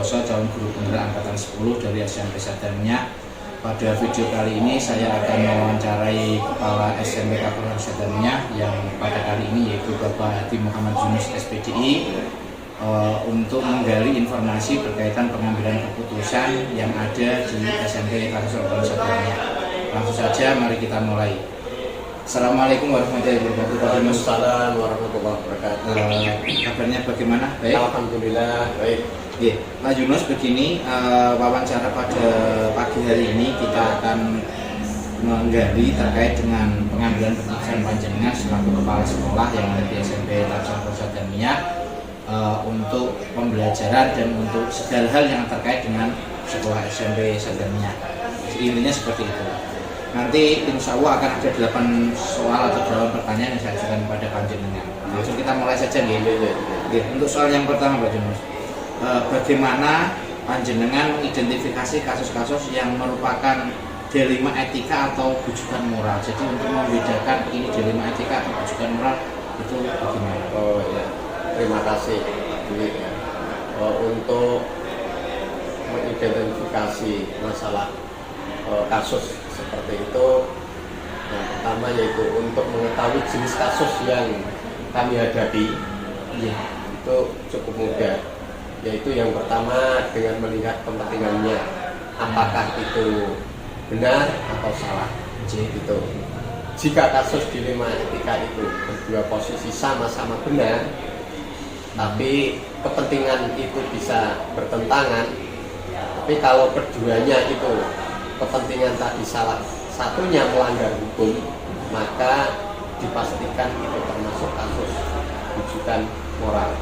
Santoso, calon guru penggerak angkatan 10 dari SMP Sadar-Minyak. Pada video kali ini saya akan mewawancarai Kepala SMP Kabupaten Sadar-Minyak yang pada kali ini yaitu Bapak Hadi Muhammad Yunus SPDI untuk menggali informasi berkaitan pengambilan keputusan yang ada di SMP Kabupaten Sadar-Minyak. Langsung saja mari kita mulai. Assalamualaikum warahmatullahi wabarakatuh. Waalaikumsalam warahmatullahi wabarakatuh. Kabarnya bagaimana? Baik. Alhamdulillah baik. Oke, Pak Yunus, begini wawancara pada pagi hari ini kita akan menggali terkait dengan pengambilan keputusan panjenengan selaku kepala sekolah yang ada di SMP Kabupaten Sadar-Minyak untuk pembelajaran dan untuk segala hal yang terkait dengan sekolah SMP Sadar-Minyak. Intinya seperti itu. Nanti insya Allah akan ada 8 soal atau 8 pertanyaan yang saya ajukan kepada panjenengan. Langsung kita mulai saja nih. Untuk soal yang pertama, Pak Yunus, bagaimana panjenengan mengidentifikasi kasus-kasus yang merupakan dilema etika atau bujukan moral? Jadi untuk membedakan ini dilema etika atau bujukan moral itu bagaimana? Oh ya, terima kasih. Untuk mengidentifikasi masalah kasus seperti itu, yang pertama yaitu untuk mengetahui jenis kasus yang kami hadapi, itu cukup mudah. Yaitu yang pertama dengan melihat kepentingannya, apakah itu benar atau salah. Gitu. Jika kasus dilema etika itu kedua posisi sama-sama benar, tapi kepentingan itu bisa bertentangan, tapi kalau keduanya itu kepentingan tadi salah satunya melanggar hukum, maka dipastikan itu termasuk kasus bujukan moral.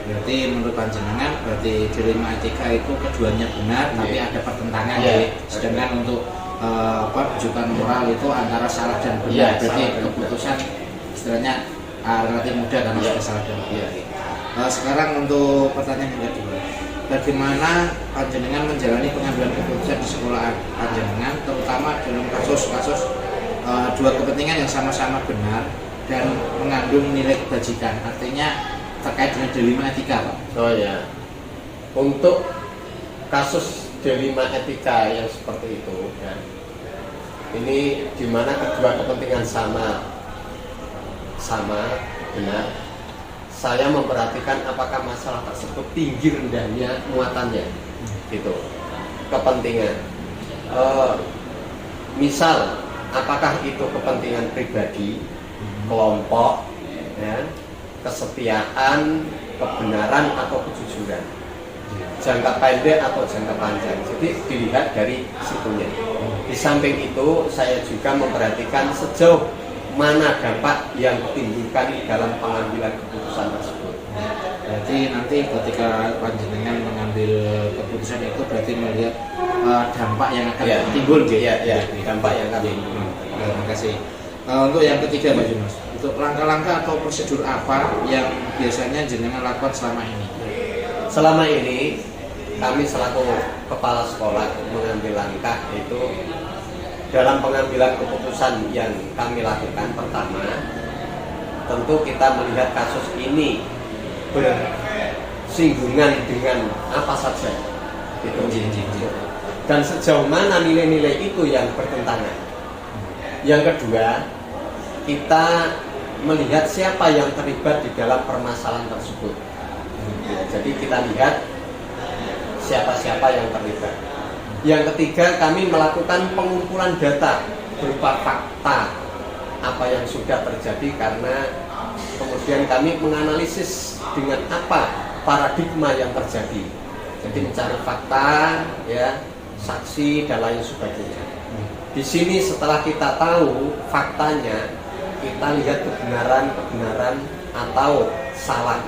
Berarti menurut panjenengan berarti dilema etika itu keduanya benar, tapi ada pertentangan ya. Sedangkan untuk bujukan moral itu antara salah dan benar. Berarti keputusan istilahnya relatif mudah karena sudah salah dan benar. Sekarang untuk pertanyaan yang kedua, bagaimana panjenengan menjalani pengambilan keputusan di sekolah panjenengan, terutama dalam kasus-kasus dua kepentingan yang sama-sama benar dan mengandung nilai kebajikan, artinya terkait dengan dilema etika, Pak? Oh ya, untuk kasus dilema etika yang seperti itu, ya, ini di mana kedua kepentingan sama benar. Saya memperhatikan apakah masalah tersebut tinggi rendahnya muatannya, gitu. Kepentingan, misal apakah itu kepentingan pribadi, kelompok, ya, kesetiaan, kebenaran atau kejujuran, jangka pendek atau jangka panjang. Jadi dilihat dari situnya. Di samping itu saya juga memperhatikan sejauh mana dampak yang ditimbulkan dalam pengambilan keputusan tersebut. Berarti nanti ketika panjenengan mengambil keputusan itu berarti melihat dampak yang akan timbul, gitu. Dampak yang akan timbul. Terima kasih. Untuk yang ketiga, Pak Yunus, untuk langkah-langkah atau prosedur apa yang biasanya jenengan lakukan selama ini? Selama ini kami selaku kepala sekolah mengambil langkah itu dalam pengambilan keputusan yang kami lakukan. Pertama, tentu kita melihat kasus ini bersinggungan dengan apa saja, gitu. Dan sejauh mana nilai-nilai itu yang bertentangan. Yang kedua, kita melihat siapa yang terlibat di dalam permasalahan tersebut. Jadi kita lihat siapa-siapa yang terlibat. Yang ketiga, kami melakukan pengumpulan data berupa fakta apa yang sudah terjadi, karena kemudian kami menganalisis dengan apa paradigma yang terjadi. Jadi mencari fakta, ya, saksi dan lain sebagainya. Di sini setelah kita tahu faktanya, kita lihat kebenaran atau salah.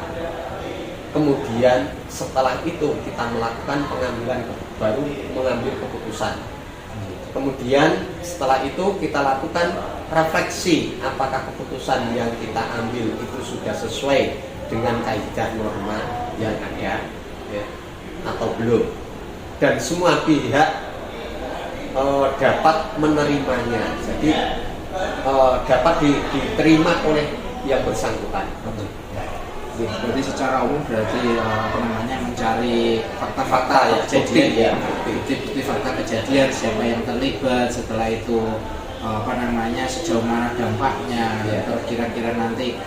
Kemudian setelah itu kita melakukan pengambilan, baru mengambil keputusan. Kemudian setelah itu kita lakukan refleksi, apakah keputusan yang kita ambil itu sudah sesuai dengan kaidah norma yang ada, ya, atau belum. Dan semua pihak dapat menerimanya, jadi dapat diterima oleh yang bersangkutan. Berarti secara umum berarti apa namanya mencari fakta-fakta ya, kejadian ya, bukti fakta kejadian, siapa yang terlibat, setelah itu apa namanya sejauh mana dampaknya, ya. Terus kira-kira nanti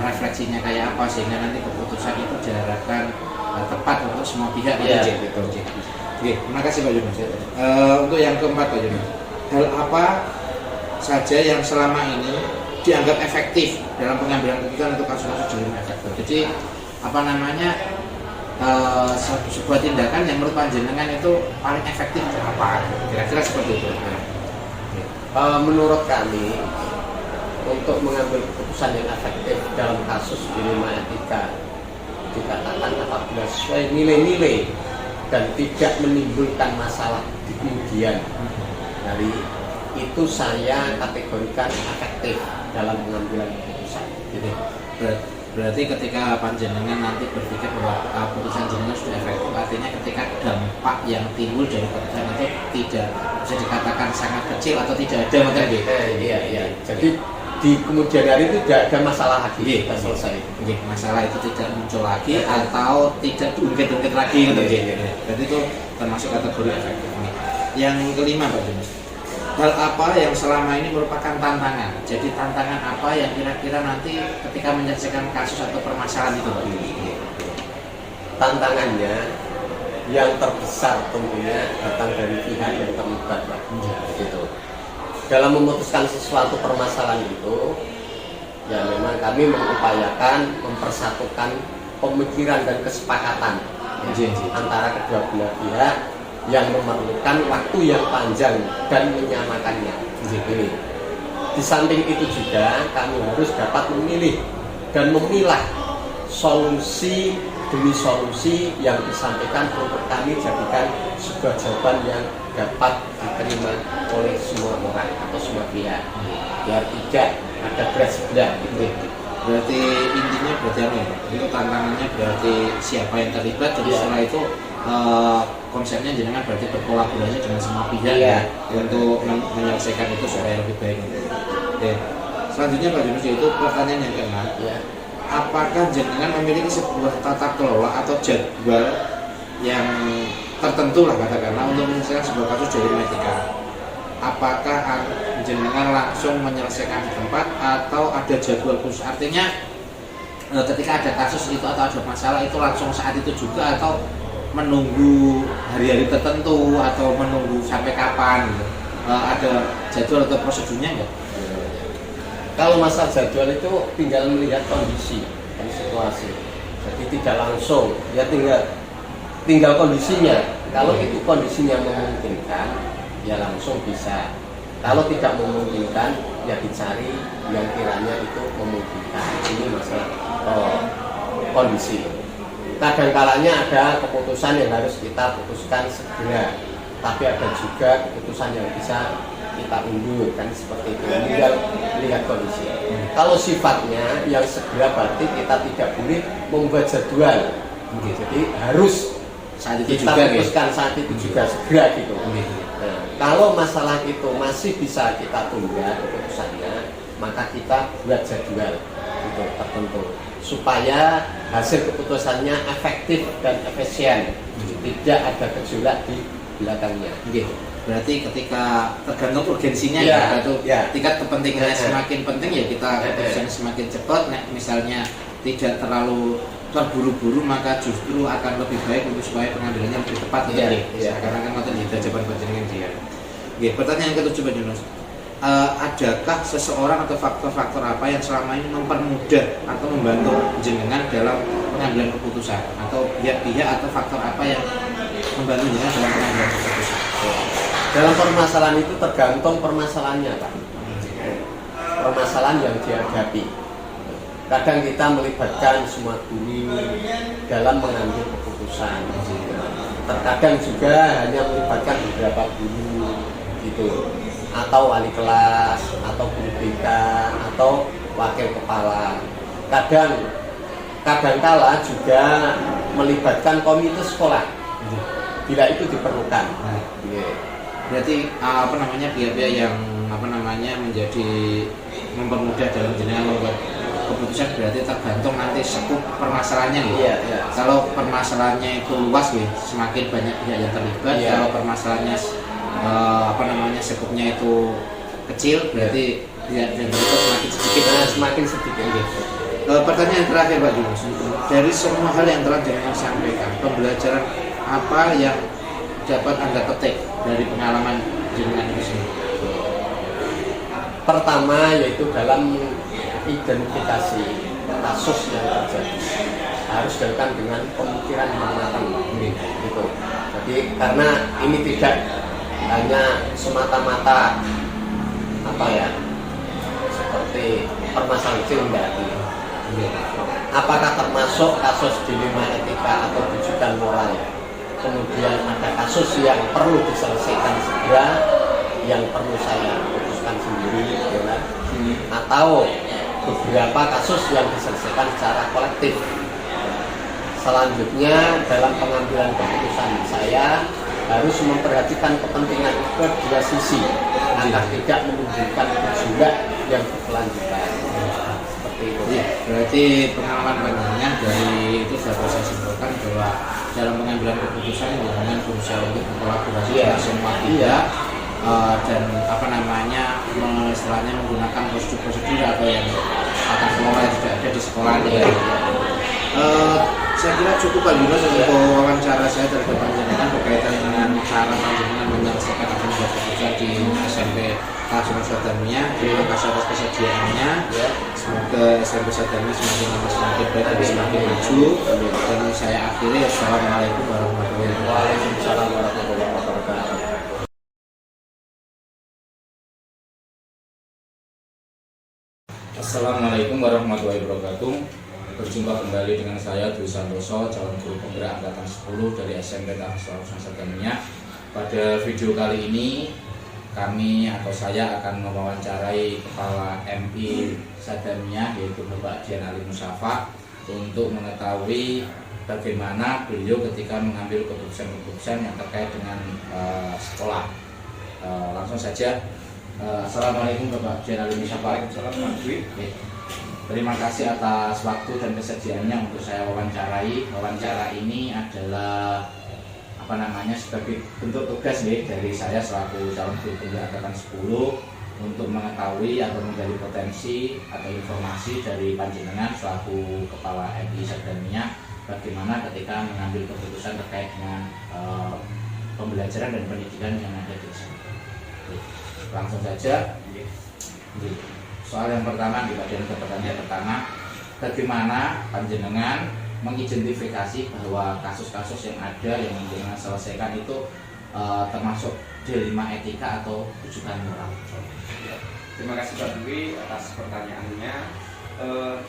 refleksinya kayak apa sehingga nanti keputusan itu diharapkan tepat untuk semua pihak ya. gitu. Oke, terima kasih Pak Yunus. Untuk yang keempat Pak Yunus, hal apa saja yang selama ini dianggap efektif dalam pengambilan keputusan untuk kasus-kasus jaringan efektif. Jadi apa namanya sebuah tindakan yang menurut panjenengan itu paling efektif apa? Kira-kira seperti itu. Menurut kami untuk mengambil keputusan yang efektif dalam kasus dilema etika dikatakan apabila sesuai nilai-nilai dan tidak menimbulkan masalah di kemudian hari itu saya kategorikan efektif dalam pengambilan keputusan. Gitu. Berarti ketika panjenengan nanti berpikir bahwa keputusan jenengan sudah efektif, artinya ketika dampak yang timbul dari keputusan itu tidak bisa dikatakan sangat kecil atau tidak ada macam gitu. Iya. Jadi di kemudian hari itu tidak ada masalah lagi. Kita selesai. Masalah itu tidak muncul lagi atau tidak diungkit-ungkit lagi gitu. Berarti itu termasuk kategori efektif. Yang kelima Pak Junus, hal apa yang selama ini merupakan tantangan? Jadi tantangan apa yang kira-kira nanti ketika menyelesaikan kasus atau permasalahan itu? Tantangannya yang terbesar tentunya datang dari pihak yang terlibat, Pak. Gitu. Dalam memutuskan sesuatu permasalahan itu, ya memang kami mengupayakan mempersatukan pemikiran dan kesepakatan antara kedua belah pihak yang memerlukan waktu yang panjang dan menyamakannya. Ini. Di samping itu juga kami harus dapat memilih dan memilah solusi demi solusi yang disampaikan untuk kami jadikan sebuah jawaban yang dapat diterima oleh semua orang atau semua pihak. Biar tidak ada berat sebelah. Berarti intinya berarti apa ya? Itu tantangannya berarti siapa yang terlibat. Jadi setelah itu konsepnya jenengan berarti berkolaborasi dengan semua pihak untuk menyelesaikan itu supaya lebih baik. Oke. Selanjutnya Pak Junus, yaitu pertanyaan yang keenam. Apakah jenengan memiliki sebuah tata kelola atau jadwal yang tertentu lah katakanlah untuk menyelesaikan sebuah kasus jaringan etika? Apakah jenengan langsung menyelesaikan di tempat atau ada jadwal khusus? Artinya ketika ada kasus itu atau ada masalah itu langsung saat itu juga atau menunggu hari-hari tertentu atau menunggu sampai kapan gitu? Ada jadwal atau prosedurnya enggak? Kalau masalah jadwal itu tinggal melihat kondisi dan situasi. Jadi tidak langsung, ya tinggal kondisinya. Kalau itu kondisinya memungkinkan, ya langsung bisa. Kalau tidak memungkinkan, ya dicari yang kiranya itu memungkinkan. Ini masalah kondisi. Kadang-kalanya ada keputusan yang harus kita putuskan segera, tapi ada juga keputusan yang bisa kita undur, kan seperti itu. Tinggal lihat kondisi. Kalau sifatnya yang segera berarti kita tidak boleh membuat jadwal. Jadi harus saat itu kita juga putuskan saat itu juga segera gitu. Nah, kalau masalah itu masih bisa kita tunda keputusannya, maka kita buat jadwal gitu, tertentu supaya hasil keputusannya efektif dan efisien, tidak ada gejolak di belakangnya. Berarti ketika tergantung urgensinya tingkat kepentingannya semakin penting ya kita keputusan semakin cepat. Nah, misalnya tidak terlalu terburu-buru maka justru akan lebih baik untuk supaya pengambilannya lebih tepat. Karena kan ngoten kita jawaban panjenengan dia. Pertanyaan yang ketujuh Pak Junus. Adakah seseorang atau faktor-faktor apa yang selama ini mempermudah atau membantu jenengan dalam pengambilan keputusan atau pihak-pihak atau faktor apa yang membantu jenengan dalam pengambilan keputusan? Dalam permasalahan itu tergantung permasalahannya, Pak. Permasalahan yang dihadapi. Kadang kita melibatkan semua guru dalam mengambil keputusan. Terkadang juga hanya melibatkan beberapa guru gitu, atau wali kelas, atau guru BK, atau wakil kepala. Kadangkala juga melibatkan komite sekolah bila itu diperlukan. Berarti apa namanya pihak-pihak yang apa namanya menjadi mempermudah dalam jenengan membuat keputusan berarti tergantung nanti sekup permasalahannya gitu. Iya, iya. Kalau permasalahannya itu luas gitu, semakin banyak pihak yang terlibat. Iya. Kalau permasalahannya sekupnya itu kecil, berarti pihak yang terlibat semakin sedikit. Nah, semakin sedikit gitu. Pertanyaan terakhir Pak Dimas, dari semua hal yang telah jenengan sampaikan, pembelajaran apa yang dapat Anda petik dari pengalaman jenengan itu sendiri? Pertama yaitu dalam identifikasi kasus yang terjadi harus dilakukan dengan pemikiran yang matang gitu. Jadi karena ini tidak hanya semata-mata apa ya seperti permasalahan kecil enggak. Apakah termasuk kasus dilema etika atau rujukan moral? Kemudian ada kasus yang perlu diselesaikan segera, yang perlu saya putuskan sendiri, ya, atau beberapa kasus yang diselesaikan secara kolektif. Selanjutnya dalam pengambilan keputusan saya harus memperhatikan kepentingan kedua sisi agar tidak menimbulkan gejolak yang berkelanjutan. Seperti itu. Ya, berarti pengalaman panjenengan dari itu sudah saya simpulkan bahwa dalam pengambilan keputusan dengan berusaha untuk berkolaborasi dengan semua pihak dan istilahnya menggunakan prosedur-prosedur atau yang tata kelola yang sudah ada di sekolah. Saya kira cukup Pak Dimas untuk wawancara saya terhadap panjenengan berkaitan dengan cara panjenengan menyelesaikan keputusan di SMP Kelas Sadamia. Terima kasih atas kesediaannya. Semoga SMP Sadamia semakin lama semakin baik dan semakin maju. Dan saya akhiri. Assalamualaikum warahmatullahi wabarakatuh. Assalamualaikum warahmatullahi wabarakatuh. Berjumpa kembali dengan saya Dwi Santoso, calon guru penggerak angkatan 10 dari SMP Kelas Sadamia. Pada video kali ini saya akan mewawancarai Kepala MI Sadamia, yaitu Bapak Dian Ali Musafa, untuk mengetahui bagaimana beliau ketika mengambil keputusan-keputusan yang terkait dengan sekolah. Langsung saja. Assalamualaikum Bapak Dian Ali Musafa. Terima kasih atas waktu dan kesediaannya untuk saya wawancarai. Wawancara ini adalah sebagai bentuk tugas dari saya selaku calon guru penggerak angkatan 10 untuk mengetahui atau menggali potensi atau informasi dari panjenengan selaku Kepala MI Sadamia bagaimana ketika mengambil keputusan terkait dengan pembelajaran dan pendidikan yang ada di sana. Langsung saja. Soal yang pertama, pertanyaan pertama, bagaimana panjenengan mengidentifikasi bahwa kasus-kasus yang ada yang panjenengan selesaikan itu termasuk dilema etika atau rujukan moral? Terima kasih Pak Dwi atas pertanyaannya.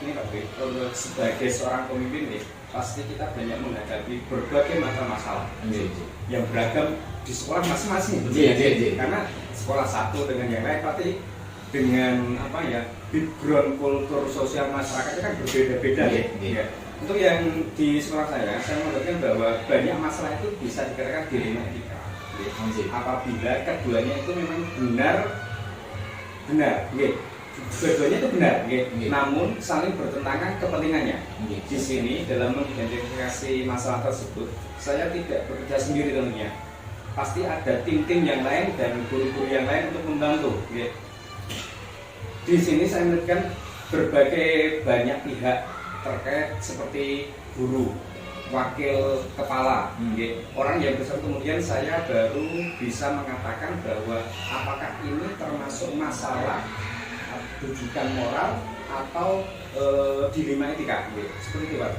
Ini Pak Dwi, sebagai seorang pemimpin pasti kita banyak menghadapi berbagai macam masalah yang beragam di sekolah masing-masing. Karena sekolah satu dengan yang lain pasti dengan background kultur sosial masyarakatnya kan berbeda-beda ya. Untuk yang di sekolah saya mengatakan bahwa banyak masalah itu bisa dikatakan dilema etika. Apabila keduanya itu memang benar, keduanya itu benar, namun saling bertentangan kepentingannya. Di sini dalam mengidentifikasi masalah tersebut, saya tidak bekerja sendiri tentunya. Pasti ada tim-tim yang lain dan guru-guru yang lain untuk membantu. Di sini saya melihatkan berbagai banyak pihak terkait seperti guru, wakil kepala, orang yang besar. Kemudian saya baru bisa mengatakan bahwa apakah ini termasuk masalah rujukan moral atau dilema etika, seperti itu Pak.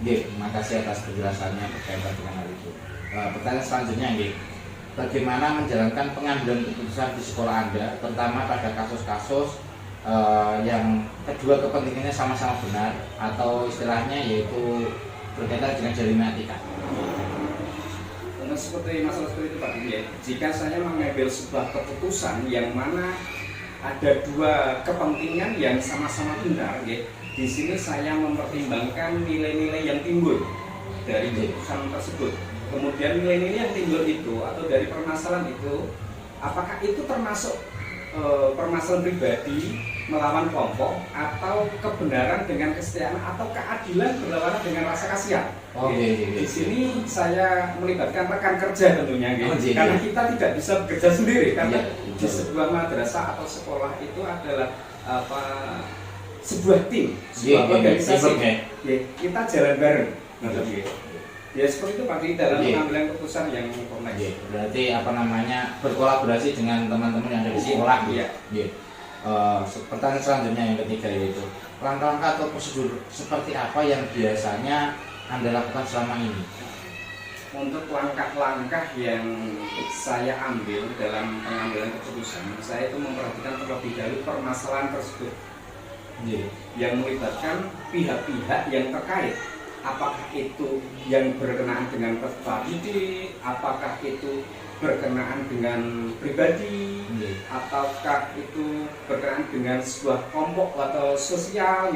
Terima kasih atas penjelasannya berkaitan dengan hal itu. Pertanyaan selanjutnya, bagaimana menjalankan pengambilan keputusan di sekolah Anda, terutama pada kasus-kasus yang kedua kepentingannya sama-sama benar atau istilahnya yaitu berkaitan dengan dilema etika? Untuk seperti masalah seperti itu Pak, jika saya mengambil sebuah keputusan yang mana ada dua kepentingan yang sama-sama benar, di sini saya mempertimbangkan nilai-nilai yang timbul dari keputusan tersebut. Kemudian nilai-nilai yang timbul itu atau dari permasalahan itu, apakah itu termasuk permasalahan pribadi melawan kelompok, atau kebenaran dengan kesetiaan, atau keadilan berlawanan dengan rasa kasihan. Di sini saya melibatkan rekan kerja tentunya, karena kita tidak bisa bekerja sendiri, karena di sebuah madrasah atau sekolah itu adalah sebuah tim, sebuah organisasi. Kita jalan bareng. Ya seperti itu Pak, di dalam pengambilan keputusan yang kompleks. Berarti berkolaborasi dengan teman-teman yang ada di sekolah. Pertanyaan selanjutnya yang ketiga, yaitu langkah-langkah atau prosedur seperti apa yang biasanya Anda lakukan selama ini? Untuk langkah-langkah yang saya ambil dalam pengambilan keputusan, saya itu memperhatikan terlebih dahulu permasalahan tersebut yang melibatkan pihak-pihak yang terkait. Apakah itu yang berkenaan dengan peserta didik, apakah itu berkenaan dengan pribadi, ataukah itu berkenaan dengan sebuah kelompok atau sosial.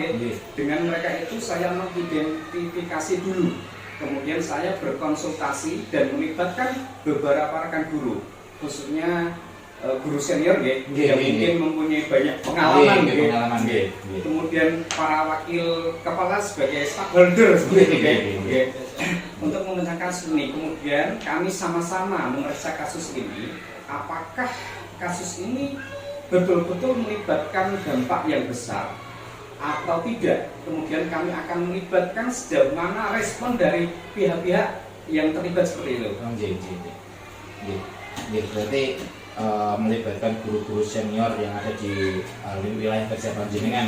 Dengan mereka itu saya mengidentifikasi dulu, kemudian saya berkonsultasi dan melibatkan beberapa rekan guru, khususnya guru senior yang mungkin mempunyai banyak pengalaman, kemudian para wakil kepala sebagai stakeholder untuk memecahkan ini. Kemudian kami sama-sama memeriksa kasus ini, apakah kasus ini betul-betul melibatkan dampak yang besar atau tidak. Kemudian kami akan melibatkan sejauh mana respon dari pihak-pihak yang terlibat seperti itu. Berarti melibatkan guru-guru senior yang ada di wilayah kerja panjenengan,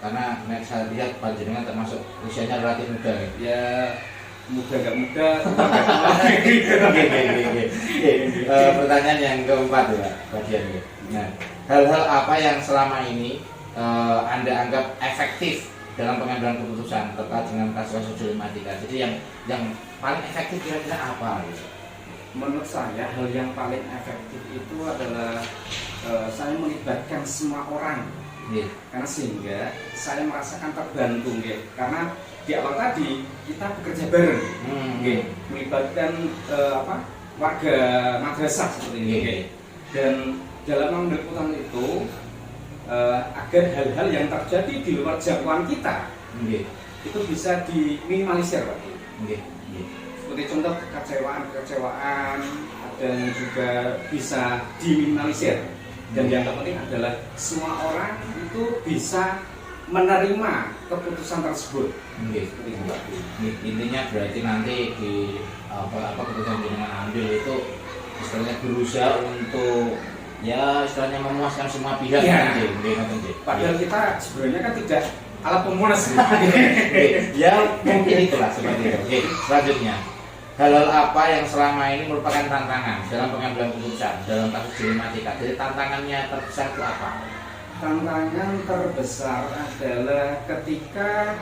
karena saya lihat panjenengan termasuk usianya relatif muda. Muda nggak muda. Pertanyaan yang keempat Pak Dian. Nah, hal-hal apa yang selama ini Anda anggap efektif dalam pengambilan keputusan terkait dengan kasus dilematika? Jadi yang paling efektif kira-kira apa? Menurut saya hal yang paling efektif itu adalah saya melibatkan semua orang, karena sehingga saya merasakan terbantu, karena di awal tadi kita bekerja bareng, melibatkan warga madrasah seperti ini, dan dalam mengambil keputusan itu agar hal-hal yang terjadi di luar jangkauan kita itu bisa diminimalisir, Pak. Seperti contoh kekecewaan dan juga bisa diminimalisir, dan yang terpenting adalah semua orang itu bisa menerima keputusan tersebut. Intinya berarti nanti di keputusan yang ambil itu istilahnya berusaha untuk istilahnya memuaskan semua pihak. Padahal kita sebenarnya kan tidak alat pemuas. Mungkin itulah seperti itu. Selanjutnya, hal-hal apa yang selama ini merupakan tantangan dalam pengambilan keputusan dalam kasus dilematika? Jadi tantangannya terbesar itu apa? Tantangan terbesar adalah ketika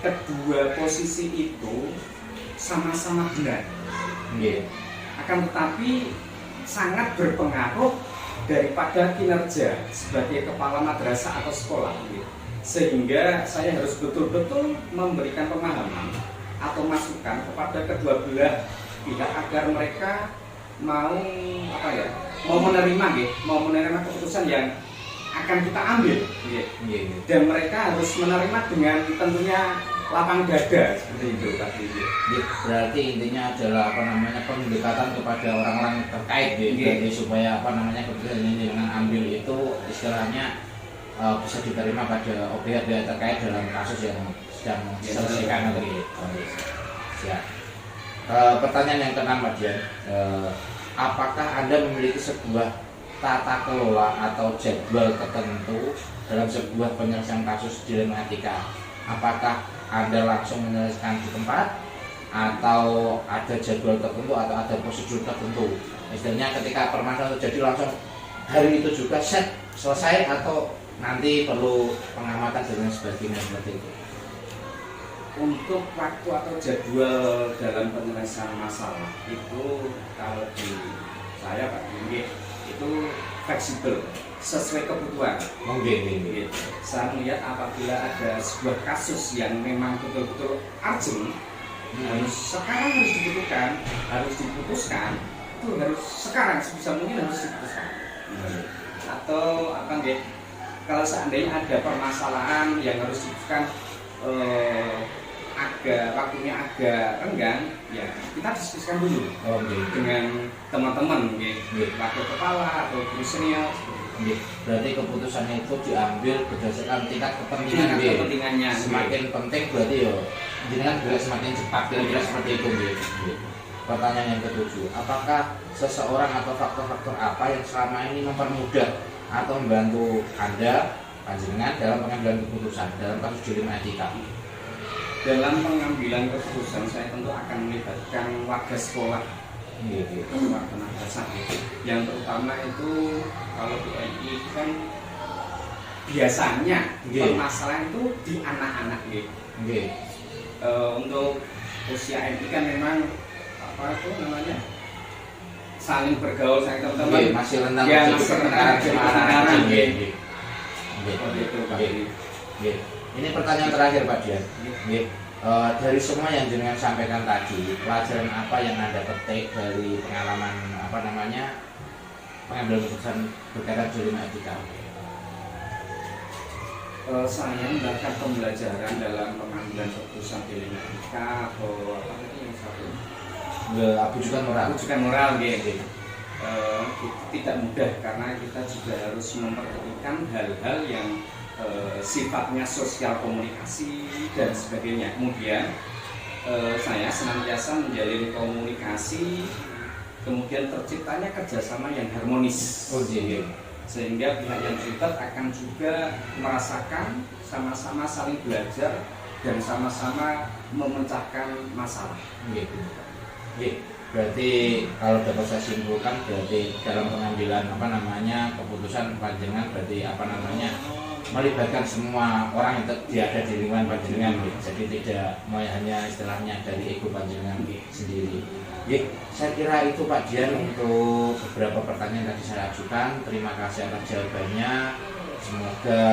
kedua posisi itu sama-sama benar, akan tetapi sangat berpengaruh daripada kinerja sebagai kepala madrasah atau sekolah, sehingga saya harus betul-betul memberikan pemahaman atau masukan kepada kedua belah pihak agar mereka mau menerima keputusan yang akan kita ambil, dan mereka harus menerima dengan tentunya lapang dada seperti itu. Berarti intinya adalah pendekatan kepada orang-orang terkait, jadi supaya keputusan ini dengan ambil itu istilahnya bisa diterima pada pihak-pihak terkait dalam kasus yang sedang diselesaikan nanti. Pertanyaan yang keenam, Pak Dian, apakah Anda memiliki sebuah tata kelola atau jadwal tertentu dalam sebuah penyelesaian kasus dilematika? Apakah Anda langsung menyelesaikan di tempat, atau ada jadwal tertentu atau ada prosedur tertentu? Istilahnya ketika permasalahan terjadi langsung hari itu juga selesai, atau nanti perlu pengamatan dan sebagainya seperti itu? Untuk waktu atau jadwal dalam penyelesaian masalah itu kalau di saya Pak itu fleksibel sesuai kebutuhan. Saya melihat apabila ada sebuah kasus yang memang betul-betul urgent, sekarang harus diputuskan, itu harus sekarang sebisa mungkin harus diputuskan. Atau kalau seandainya ada permasalahan yang harus dibutuhkan agak waktunya agak renggang, ya kita diskusikan dulu dengan teman-teman, wakil kepala atau guru senior. Berarti keputusannya itu diambil berdasarkan tingkat kepentingannya. Semakin penting berarti ya jenengan juga semakin cepat, kira-kira seperti itu. Pertanyaan yang ketujuh, apakah seseorang atau faktor-faktor apa yang selama ini mempermudah atau membantu Anda panjenengan dalam pengambilan keputusan dalam kasus dilema etika? Dalam pengambilan keputusan saya tentu akan melibatkan warga sekolah, warga madrasah. Yang terutama itu kalau di MI kan biasanya permasalahan itu di anak-anak. Untuk usia MI kan memang apa itu namanya saling bergaul, saling teman-teman. Masih rentan pertengkaran. Ini pertanyaan terakhir Pak Dian. Dari semua yang jenengan sampaikan tadi, pelajaran apa yang Anda petik dari pengalaman pengambilan keputusan berkaitan dilema etika? Saya mendapatkan pembelajaran dalam pengambilan keputusan dilema etika atau apa tadi yang satu? Abujukan moral, tidak mudah karena kita juga harus memperhatikan hal-hal yang sifatnya sosial komunikasi dan sebagainya. Kemudian saya senantiasa menjalin komunikasi, kemudian terciptanya kerjasama yang harmonis, sehingga pihak yang terlibat akan juga merasakan sama-sama saling belajar dan sama-sama memecahkan masalah. Berarti kalau dapat saya simpulkan, berarti dalam pengambilan keputusan panjenengan berarti melibatkan semua orang yang ada di lingkungan panjenengan, jadi tidak hanya istilahnya dari ego panjenengan sendiri. Saya kira itu Pak Dian untuk beberapa pertanyaan yang tadi saya ajukan. Terima kasih atas jawabannya. Semoga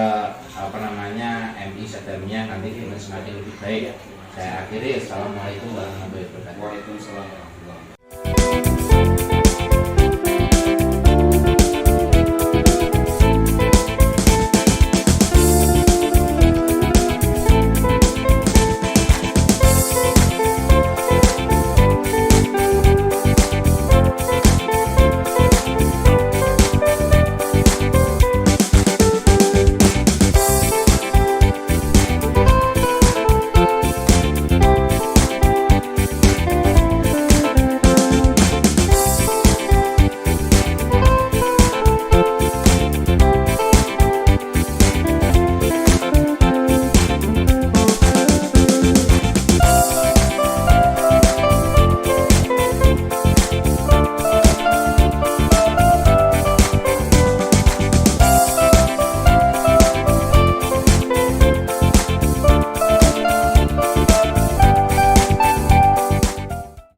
MI Sadarnya nanti semakin lebih baik. Saya akhiri. Assalamualaikum warahmatullahi wabarakatuh. Waalaikumsalam.